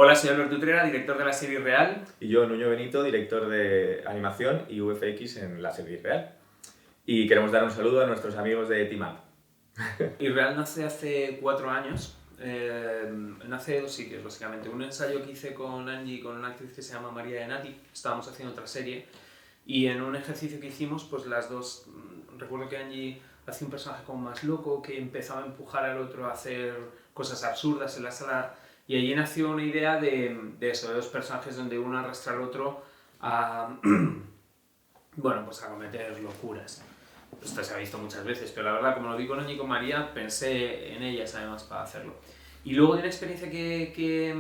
Hola, soy Alberto Utrera, director de la serie Real. Y yo, Nuño Benito, director de animación y VFX en la serie Real. Y queremos dar un saludo a nuestros amigos de Team Up. Y Real nace hace 4 años. Nace de dos sitios, básicamente. Un ensayo que hice con Angie y con una actriz que se llama María de Nati. Estábamos haciendo otra serie. Y en un ejercicio que hicimos, pues las dos... Recuerdo que Angie hacía un personaje como más loco, que empezaba a empujar al otro a hacer cosas absurdas en la sala. Y allí nació una idea de eso, de dos personajes donde uno arrastra al otro a... bueno, pues a cometer locuras. Esto se ha visto muchas veces, pero la verdad, como lo vi con Angie y con María, pensé en ellas además para hacerlo. Y luego de una experiencia que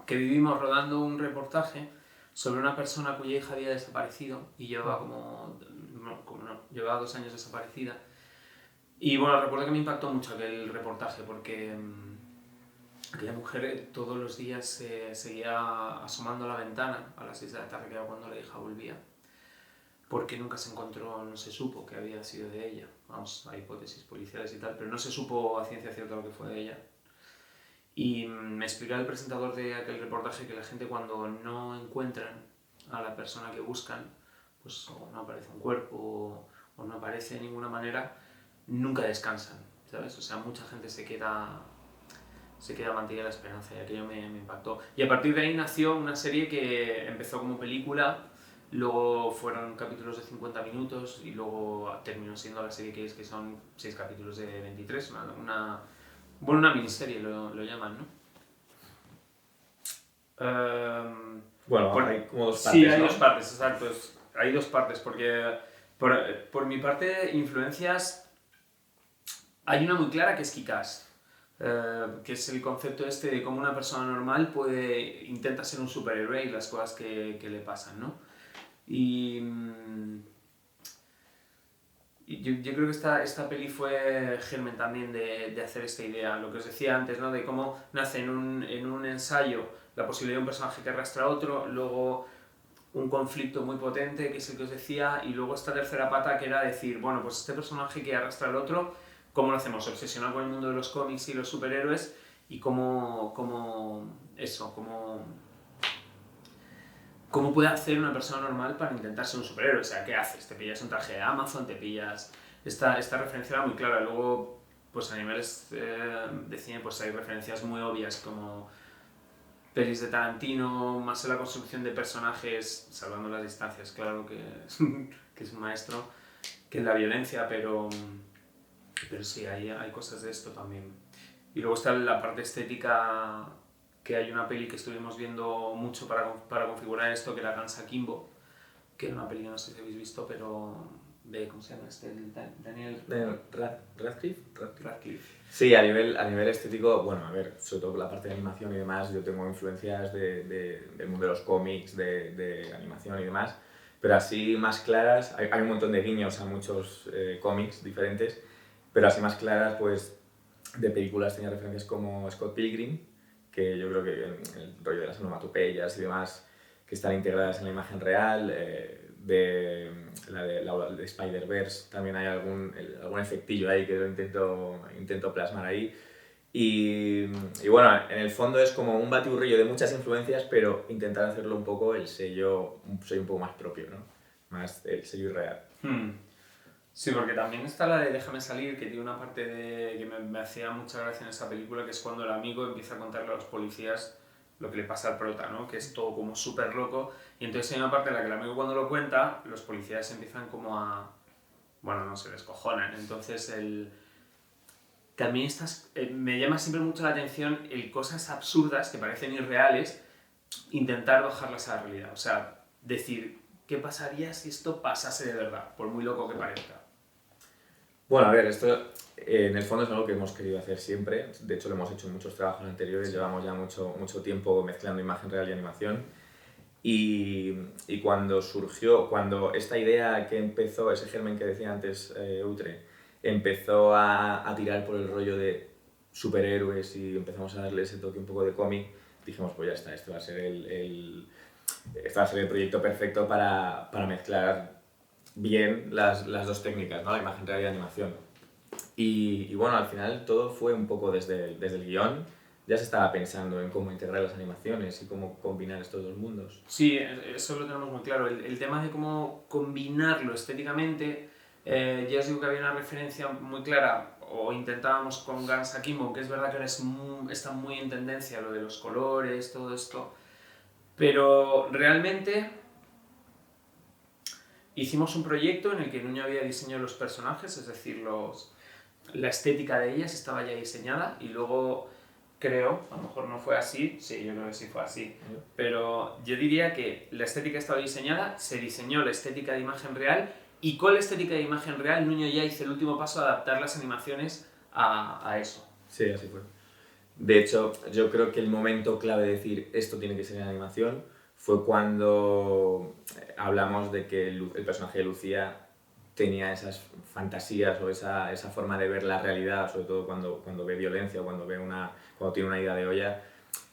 vivimos rodando un reportaje sobre una persona cuya hija había desaparecido y llevaba llevaba 2 años desaparecida. Y bueno, recuerdo que me impactó mucho aquel reportaje porque aquella mujer todos los días se seguía asomando a la ventana a las 6 de la tarde, que era cuando la hija volvía, porque nunca se encontró, no se supo que había sido de ella. Vamos, hay hipótesis policiales y tal, pero no se supo a ciencia cierta lo que fue de ella. Y me explicó el presentador de aquel reportaje que la gente, cuando no encuentran a la persona que buscan, pues o no aparece un cuerpo o no aparece de ninguna manera, nunca descansan, ¿sabes? O sea, mucha gente se queda manteniendo la esperanza, y aquello me impactó. Y a partir de ahí nació una serie que empezó como película, luego fueron capítulos de 50 minutos y luego terminó siendo la serie que es, que son 6 capítulos de 23, una miniserie lo llaman, ¿no? Bueno, hay como dos partes, Sí, hay ¿no? 2 partes, exacto. Hay 2 partes, porque por mi parte, influencias, hay una muy clara que es Kick-Ass, que es el concepto este de cómo una persona normal intenta ser un superhéroe y las cosas que le pasan, ¿no? Y yo creo que esta peli fue germen también de hacer esta idea, lo que os decía antes, ¿no? De cómo nace en un ensayo la posibilidad de un personaje que arrastra a otro, luego un conflicto muy potente, que es el que os decía, y luego esta tercera pata, que era decir, bueno, pues este personaje que arrastra al otro, ¿cómo lo hacemos? Obsesionado con el mundo de los cómics y los superhéroes, y cómo puede hacer una persona normal para intentar ser un superhéroe. O sea, ¿qué haces? Te pillas un traje de Amazon, te pillas... Esta referencia era muy clara. Luego, pues a niveles de cine, pues hay referencias muy obvias, como pelis de Tarantino, más en la construcción de personajes, salvando las distancias, claro que es un maestro, que en la violencia, pero sí, hay cosas de esto también. Y luego está la parte estética, que hay una peli que estuvimos viendo mucho para configurar esto, que era Gansa Kimbo, que era una peli que no sé si habéis visto, pero de, ¿cómo se llama este? Daniel Radcliffe. Radcliffe. Sí, a nivel estético, bueno, a ver, sobre todo por la parte de animación y demás, yo tengo influencias del mundo de los cómics, de animación y demás, pero así más claras, hay un montón de guiños a muchos cómics diferentes, pero así más claras, pues, de películas tenía referencias como Scott Pilgrim, que yo creo que el rollo de las onomatopeyas y demás, que están integradas en la imagen real, de Spider-Verse también hay algún efectillo ahí que lo intento plasmar ahí. Y bueno, en el fondo es como un batiburrillo de muchas influencias, pero intentar hacerlo un poco un sello un poco más propio, ¿no? Más el sello irreal. Sí, porque también está la de Déjame salir, que tiene una parte que me hacía mucha gracia en esa película, que es cuando el amigo empieza a contarle a los policías lo que le pasa al prota, ¿no? Que es todo como súper loco. Y entonces hay una parte en la que el amigo, cuando lo cuenta, los policías empiezan como a... Bueno, no, se descojonan. Entonces también me llama siempre mucho la atención el cosas absurdas que parecen irreales, intentar bajarlas a la realidad. O sea, decir, ¿qué pasaría si esto pasase de verdad? Por muy loco que parezca. Bueno, a ver, esto en el fondo es algo que hemos querido hacer siempre. De hecho, lo hemos hecho en muchos trabajos anteriores. Sí. Llevamos ya mucho tiempo mezclando imagen real y animación. Y cuando esta idea que empezó, ese germen que decía antes Utre, empezó a tirar por el rollo de superhéroes y empezamos a darle ese toque un poco de cómic, dijimos, pues ya está, este va a ser el proyecto perfecto para mezclar bien las dos técnicas, ¿no? La imagen real y la animación. Y bueno, al final todo fue un poco desde el guión, ya se estaba pensando en cómo integrar las animaciones y cómo combinar estos dos mundos. Sí, eso lo tenemos muy claro. El tema de cómo combinarlo estéticamente, ya os digo que había una referencia muy clara, o intentábamos con Guns Akimbo, que es verdad que ahora está muy en tendencia lo de los colores, todo esto, pero realmente hicimos un proyecto en el que Nuño había diseñado los personajes, es decir, la estética de ellas estaba ya diseñada y luego creo, a lo mejor no fue así, sí, yo creo que sí fue así, pero yo diría que la estética estaba diseñada, se diseñó la estética de imagen real y con la estética de imagen real Nuño ya hizo el último paso de adaptar las animaciones a eso. Sí, así fue. De hecho, yo creo que el momento clave de decir esto tiene que ser en animación fue cuando hablamos de que el personaje de Lucía tenía esas fantasías o esa forma de ver la realidad, sobre todo cuando ve violencia o cuando tiene una idea de olla,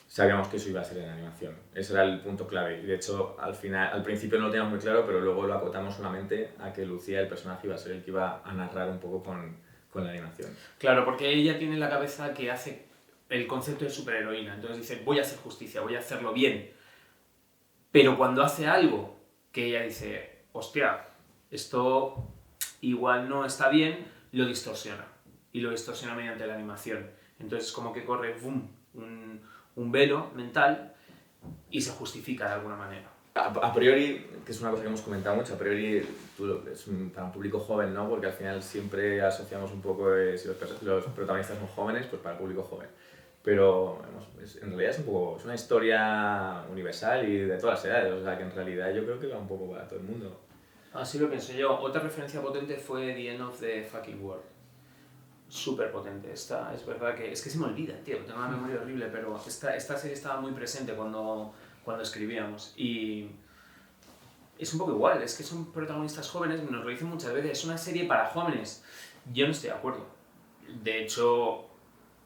sabíamos que eso iba a ser en animación. Ese era el punto clave. Y de hecho, al principio no lo teníamos muy claro, pero luego lo acotamos solamente a que Lucía, el personaje, iba a ser el que iba a narrar un poco con la animación. Claro, porque ella tiene en la cabeza que hace el concepto de superheroína. Entonces dice, voy a hacer justicia, voy a hacerlo bien. Pero cuando hace algo que ella dice, hostia, esto igual no está bien, lo distorsiona. Y lo distorsiona mediante la animación. Entonces como que corre boom, un velo mental y se justifica de alguna manera. A priori, que es una cosa que hemos comentado mucho, a priori para un público joven, ¿no? Porque al final siempre asociamos un poco, si los protagonistas son jóvenes, pues para el público joven. Pero en realidad es una historia universal y de todas las edades, o sea que en realidad yo creo que va un poco para todo el mundo. Así lo pienso yo. Otra referencia potente fue The End of the Fucking World. Súper potente. Esta es verdad que... Es que se me olvida, tío. Tengo una memoria horrible, pero esta serie estaba muy presente cuando escribíamos. Y es un poco igual. Es que son protagonistas jóvenes, nos lo dicen muchas veces. Es una serie para jóvenes. Yo no estoy de acuerdo. De hecho,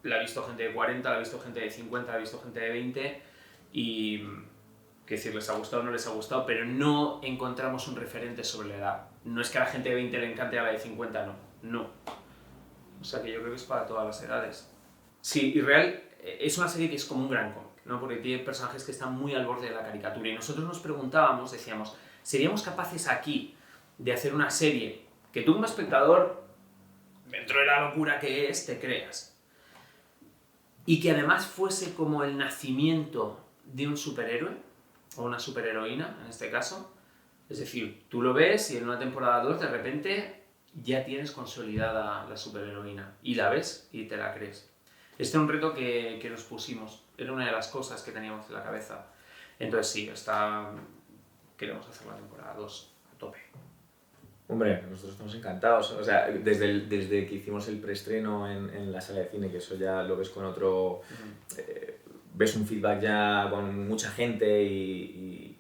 la ha visto gente de 40, la ha visto gente de 50, la ha visto gente de 20 y... que decir, les ha gustado o no les ha gustado, pero no encontramos un referente sobre la edad. No es que a la gente de 20 le encante a la de 50, no. O sea que yo creo que es para todas las edades. Sí, y real es una serie que es como un gran cómic, ¿no? Porque tiene personajes que están muy al borde de la caricatura. Y nosotros nos preguntábamos, decíamos, ¿seríamos capaces aquí de hacer una serie que tú como espectador, dentro de la locura que es, te creas? Y que además fuese como el nacimiento de un superhéroe, o una superheroína en este caso. Es decir, tú lo ves y en una temporada 2 de repente ya tienes consolidada la superheroína y la ves y te la crees. Este es un reto que nos pusimos, era una de las cosas que teníamos en la cabeza. Entonces sí, queremos hacer la temporada 2 a tope. Hombre, nosotros estamos encantados. O sea, desde que hicimos el preestreno en la sala de cine, que eso ya lo ves con otro... ves un feedback ya con mucha gente y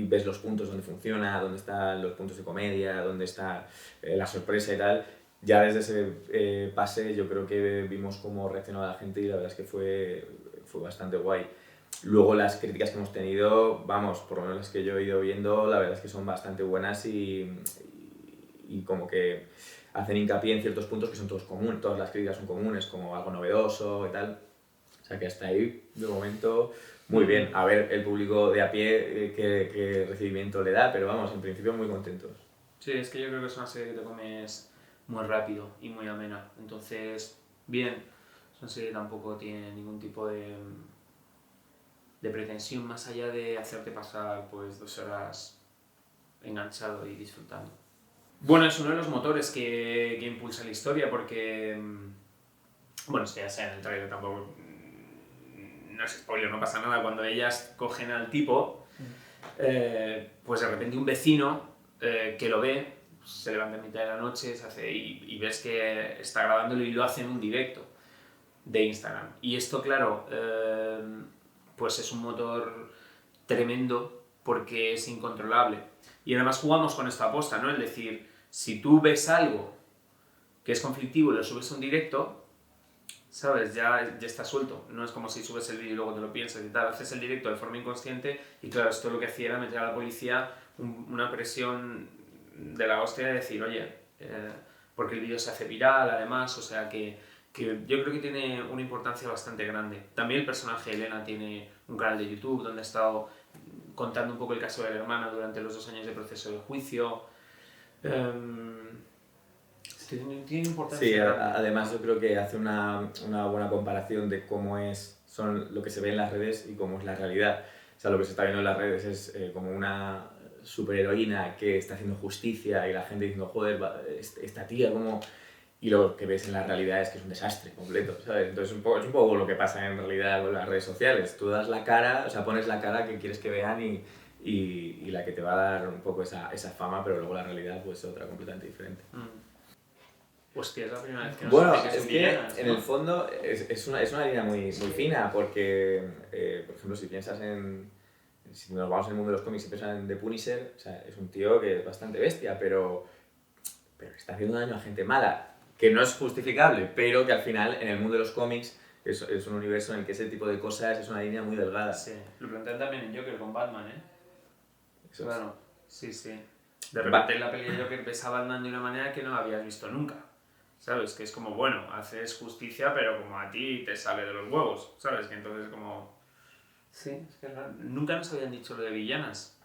ves los puntos donde funciona, dónde están los puntos de comedia, dónde está la sorpresa y tal. Ya desde ese pase yo creo que vimos cómo reaccionaba la gente y la verdad es que fue bastante guay. Luego las críticas que hemos tenido, vamos, por lo menos las que yo he ido viendo, la verdad es que son bastante buenas y como que hacen hincapié en ciertos puntos que son todos comunes, todas las críticas son comunes, como algo novedoso y tal. O sea que hasta ahí, de momento, muy bien. A ver el público de a pie qué recibimiento le da, pero vamos, en principio muy contentos. Sí, es que yo creo que es una serie que te comes muy rápido y muy amena. Entonces, bien, es una serie que tampoco tiene ningún tipo de pretensión más allá de hacerte pasar pues 2 horas enganchado y disfrutando. Bueno, es uno de los motores que impulsa la historia porque... Bueno, es que ya sea en el trailer tampoco... No es spoiler, no pasa nada. Cuando ellas cogen al tipo, pues de repente un vecino que lo ve, se levanta en mitad de la noche y ves que está grabándolo y lo hace en un directo de Instagram. Y esto, claro, pues es un motor tremendo porque es incontrolable. Y además jugamos con esta aposta, ¿no? Es decir, si tú ves algo que es conflictivo y lo subes a un directo, ¿sabes? Ya está suelto. No es como si subes el vídeo y luego te lo piensas y tal. Haces el directo de forma inconsciente y claro, esto lo que hacía era meter a la policía una presión de la hostia de decir, oye, porque el vídeo se hace viral además, o sea que que yo creo que tiene una importancia bastante grande. También el personaje de Elena tiene un canal de YouTube donde ha estado contando un poco el caso de la hermana durante los 2 años de proceso de juicio. Tiene importancia Sí, grande. además yo creo que hace una buena comparación de cómo son lo que se ve en las redes y cómo es la realidad. O sea, lo que se está viendo en las redes es como una superheroína que está haciendo justicia y la gente diciendo, joder, esta tía, ¿cómo...? Y lo que ves en la realidad es que es un desastre completo, ¿sabes? Entonces es un poco lo que pasa en realidad con las redes sociales. Tú das la cara, o sea, pones la cara que quieres que vean y la que te va a dar un poco esa fama, pero luego la realidad pues es otra completamente diferente. Hostia, es la primera vez que nos Bueno, dice que es son que villanas, en ¿no? el fondo es una línea muy fina porque, por ejemplo, si piensas si nos vamos en el mundo de los cómics y piensas en The Punisher, o sea, es un tío que es bastante bestia, pero está haciendo daño a gente mala, que no es justificable, pero que al final en el mundo de los cómics es un universo en el que ese tipo de cosas es una línea muy delgada. Sí, lo plantean también en Joker con Batman, ¿eh? Eso Claro, sí. De repente en la peli de Joker ves a Batman de una manera que no habías visto nunca. ¿Sabes? Que es como, bueno, haces justicia, pero como a ti te sale de los huevos, ¿sabes? Que entonces como... Sí, es que nunca nos habían dicho lo de villanas.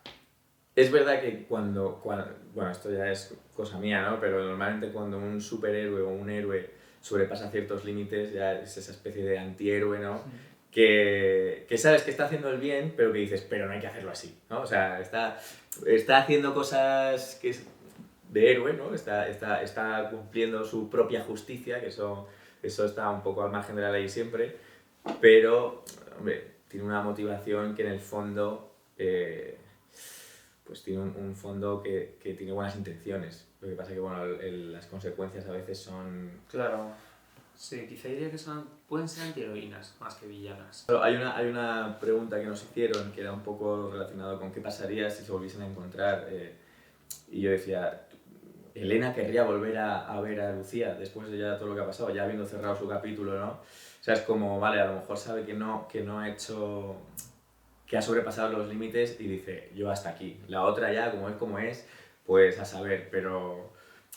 Es verdad que bueno, esto ya es cosa mía, ¿no? Pero normalmente cuando un superhéroe o un héroe sobrepasa ciertos límites, ya es esa especie de antihéroe, ¿no? Que sabes que está haciendo el bien, pero que dices, pero no hay que hacerlo así, ¿no? O sea, está haciendo cosas que es de héroe, ¿no? Está cumpliendo su propia justicia, que eso está un poco al margen de la ley siempre, pero, hombre, tiene una motivación que en el fondo... pues tiene un fondo que tiene buenas intenciones. Lo que pasa es que bueno, las consecuencias a veces son... Claro. Sí, quizá diría que pueden ser antiheroínas más que villanas. Pero hay una pregunta que nos hicieron que era un poco relacionado con qué pasaría si se volviesen a encontrar. Y yo decía, Elena querría volver a ver a Lucía después de ya todo lo que ha pasado, ya habiendo cerrado su capítulo, ¿no? O sea, es como, vale, a lo mejor sabe que no ha hecho... que ha sobrepasado los límites y dice, yo hasta aquí. La otra ya, como es, pues a saber, pero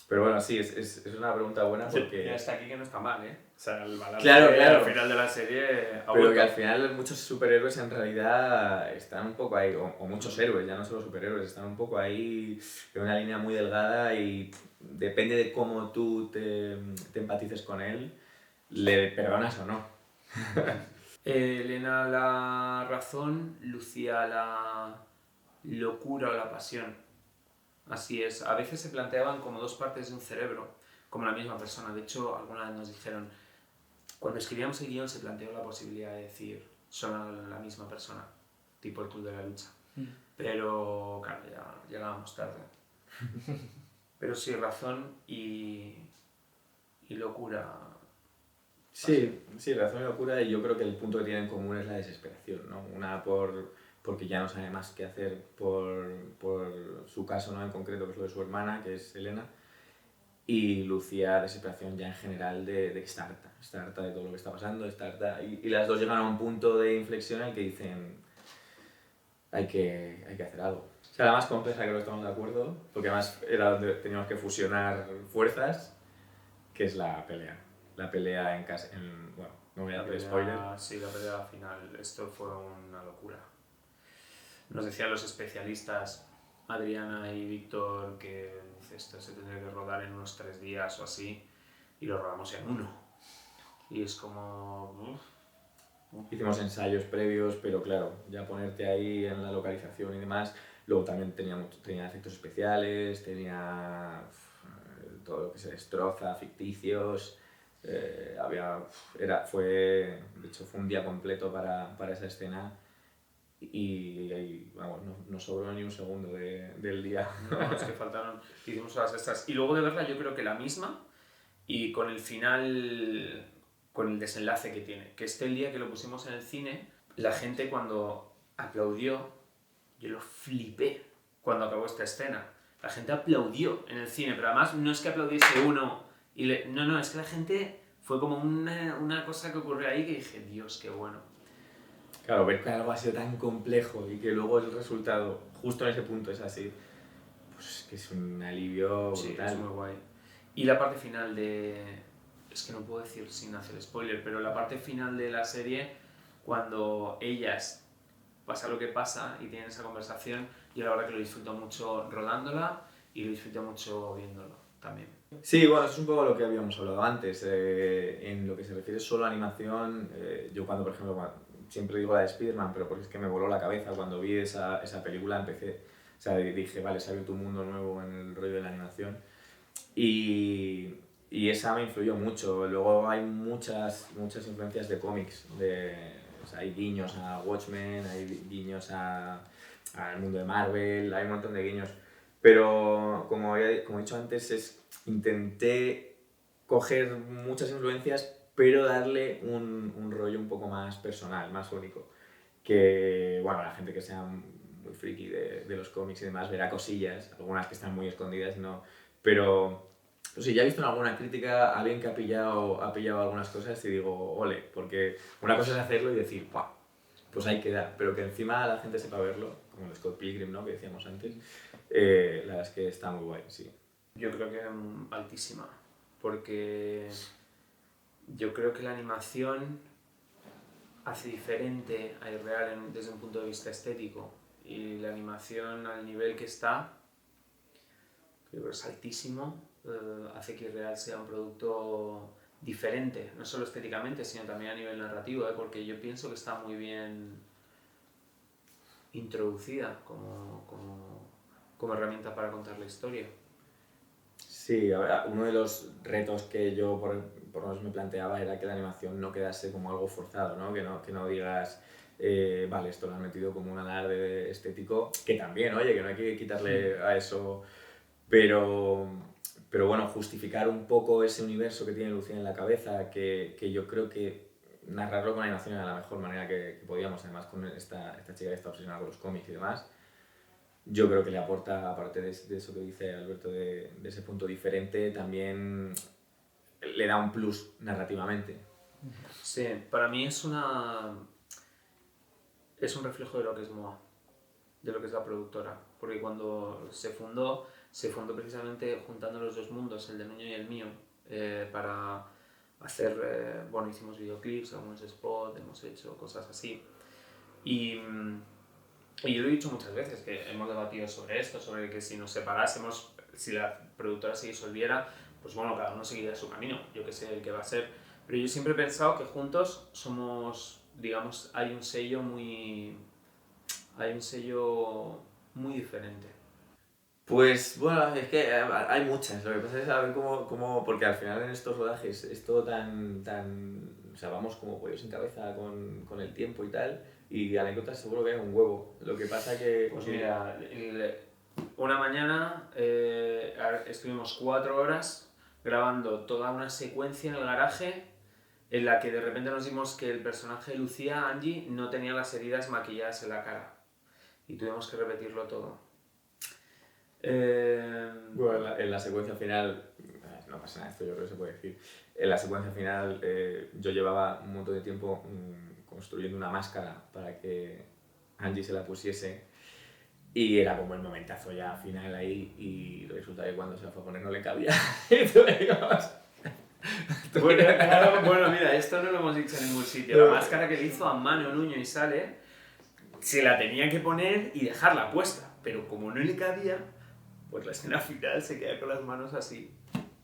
bueno, sí, es una pregunta buena porque... Y hasta aquí que no está mal, ¿eh? O sea, el balance Claro. al final de la serie ha Pero vuelto. que al final muchos superhéroes en realidad están un poco ahí, o muchos héroes, ya no solo superhéroes, están un poco ahí en una línea muy delgada y depende de cómo tú te empatices con él, le perdonas o no. Elena la razón, Lucía la locura o la pasión. Así es. A veces se planteaban como 2 partes de un cerebro, como la misma persona. De hecho, alguna vez nos dijeron, cuando escribíamos el guión se planteó la posibilidad de decir, son la misma persona, tipo el Club de la Lucha. Pero, claro, ya llegábamos tarde. Pero sí, razón y locura. Sí, razón y locura, y yo creo que el punto que tienen en común es la desesperación, ¿no? Una porque ya no sabe más qué hacer por su caso, ¿no? En concreto, que es lo de su hermana, que es Elena, y Lucía, desesperación ya en general de que está harta de todo lo que está pasando, está harta, y las dos llegan a un punto de inflexión en el que dicen, hay que hacer algo. O sea, la más compleja, creo que estamos de acuerdo, porque además era donde teníamos que fusionar fuerzas, que es la pelea. La pelea en casa, bueno, no voy a hacer spoiler. Sí, la pelea final. Esto fue una locura. Nos decían los especialistas, Adriana y Víctor, que esto se tendría que rodar en unos 3 días o así, y lo rodamos en 1. Y es como... Hicimos ensayos previos, pero claro, ya ponerte ahí en la localización y demás. Luego también tenía efectos especiales, tenía todo lo que se destroza, ficticios. De hecho, fue un día completo para esa escena y vamos, no sobró ni un segundo del día. No, es que faltaron, hicimos horas extras. Y luego de verla yo creo que la misma, y con el final, con el desenlace que tiene. Que el día que lo pusimos en el cine, la gente cuando aplaudió, yo lo flipé cuando acabó esta escena. La gente aplaudió en el cine, pero además no es que aplaudiese uno no, es que la gente fue como una cosa que ocurrió ahí que dije, Dios, qué bueno. Claro, ver que algo ha sido tan complejo y que luego el resultado justo en ese punto es así, pues que es un alivio brutal. Sí, es muy guay. Y la parte final de es que no puedo decir sin hacer spoiler, pero la parte final de la serie, cuando ellas pasa lo que pasa y tienen esa conversación, yo la verdad que lo disfruto mucho rodándola y lo disfruto mucho viéndolo también. Sí, bueno, eso es un poco lo que habíamos hablado antes. En lo que se refiere solo a animación, yo cuando, por ejemplo, siempre digo la de Spider-Man, pero porque es que me voló la cabeza cuando vi esa película, empecé, o sea, dije, vale, se ha abierto un mundo nuevo en el rollo de la animación. Y esa me influyó mucho. Luego hay muchas influencias de cómics. O sea, hay guiños a Watchmen, hay guiños al mundo de Marvel, hay un montón de guiños. Pero como he dicho antes, intenté coger muchas influencias, pero darle un rollo un poco más personal, más único. Que, bueno, la gente que sea muy friki de los cómics y demás verá cosillas, algunas que están muy escondidas, ¿no? Pero sí, ya he visto en alguna crítica a alguien que ha pillado algunas cosas y digo, ole, porque una cosa es hacerlo y decir, ¡guau! Pues ahí queda, pero que encima la gente sepa verlo, como el Scott Pilgrim, ¿no? Que decíamos antes, la verdad es que está muy guay, sí. Yo creo que altísima, porque yo creo que la animación hace diferente a Irreal desde un punto de vista estético, y la animación al nivel que está, creo que es altísimo, hace que Irreal sea un producto diferente, no solo estéticamente, sino también a nivel narrativo, porque yo pienso que está muy bien introducida como herramienta para contar la historia. Sí, a ver, uno de los retos que yo por lo menos me planteaba era que la animación no quedase como algo forzado, ¿no? Que no digas, vale, esto lo han metido como un alarde estético, que también, oye, que no hay que quitarle a eso, pero bueno, justificar un poco ese universo que tiene Lucía en la cabeza, que yo creo que narrarlo con animación era la mejor manera que podíamos, además con esta chica que está obsesionada con los cómics y demás. Yo creo que le aporta, aparte de eso que dice Alberto, de ese punto diferente, también le da un plus narrativamente. Sí, para mí es un reflejo de lo que es MOA, de lo que es la productora, porque cuando se fundó precisamente juntando los dos mundos, el de Nuño y el mío, para hacer, bueno, hicimos videoclips, algunos spots, hemos hecho cosas así. Y yo lo he dicho muchas veces, que hemos debatido sobre esto, sobre que si nos separásemos, si la productora se disolviera, pues bueno, cada uno seguiría su camino, yo que sé el que va a ser. Pero yo siempre he pensado que juntos somos, digamos, hay un sello muy diferente. Pues bueno, es que hay muchas, lo que pasa es saber porque al final en estos rodajes es todo o sea, vamos como pollos sin cabeza con el tiempo y tal, y anécdotas seguro que hay un huevo. Lo que pasa que... Pues mira, una mañana estuvimos 4 horas grabando toda una secuencia en el garaje en la que de repente nos dimos que el personaje de Lucía, Angie, no tenía las heridas maquilladas en la cara y tuvimos que repetirlo todo. Bueno, en la secuencia final, no pasa nada, esto yo creo que se puede decir. En la secuencia final yo llevaba un montón de tiempo construyendo una máscara para que Angie se la pusiese y era como el momentazo ya final ahí y resulta que cuando se la fue a poner no le cabía. Bueno, mira, esto no lo hemos dicho en ningún sitio. La máscara que le hizo a Manu Nuño y Sale se la tenía que poner y dejarla puesta, pero como no le cabía, pues la escena final se queda con las manos así.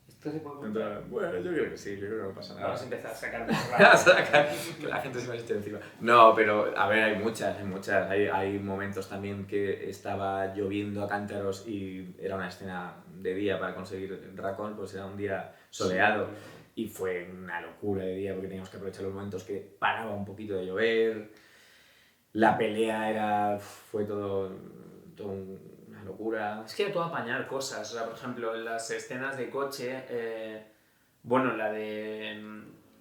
¿Esto se puede contar? Bueno, yo creo que sí, yo creo que no pasa nada. Vamos a empezar a sacar que la gente se me esté encima. No, pero a ver, hay muchas. Hay momentos también que estaba lloviendo a cántaros y era una escena de día para conseguir Raccoon, pues era un día soleado. Sí. Y fue una locura de día porque teníamos que aprovechar los momentos que paraba un poquito de llover. La pelea fue todo una locura. Es que era todo apañar cosas. O sea, por ejemplo, en las escenas de coche, bueno,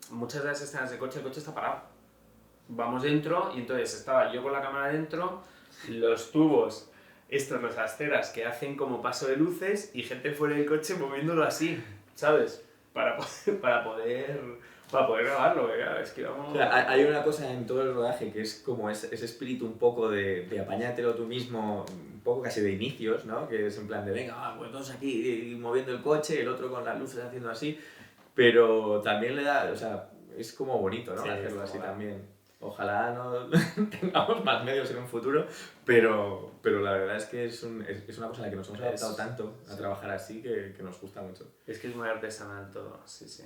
muchas de las escenas de coche, el coche está parado. Vamos dentro y entonces estaba yo con la cámara dentro, los tubos, las aceras que hacen como paso de luces y gente fuera del coche moviéndolo así, ¿sabes? Para poder grabarlo, es que vamos... O sea, hay una cosa en todo el rodaje que es como ese espíritu un poco de apáñatelo tú mismo, un poco casi de inicios, ¿no? Que es en plan de venga, pues todos aquí moviendo el coche, el otro con las luces haciendo así, pero también le da, o sea, es como bonito, ¿no? Sí, Hacerlo es así guay. también. Ojalá no tengamos más medios en un futuro, pero la verdad es que es una cosa a la que nos hemos adaptado tanto a Sí. trabajar así que nos gusta mucho. Es que es muy artesanal todo, sí, sí.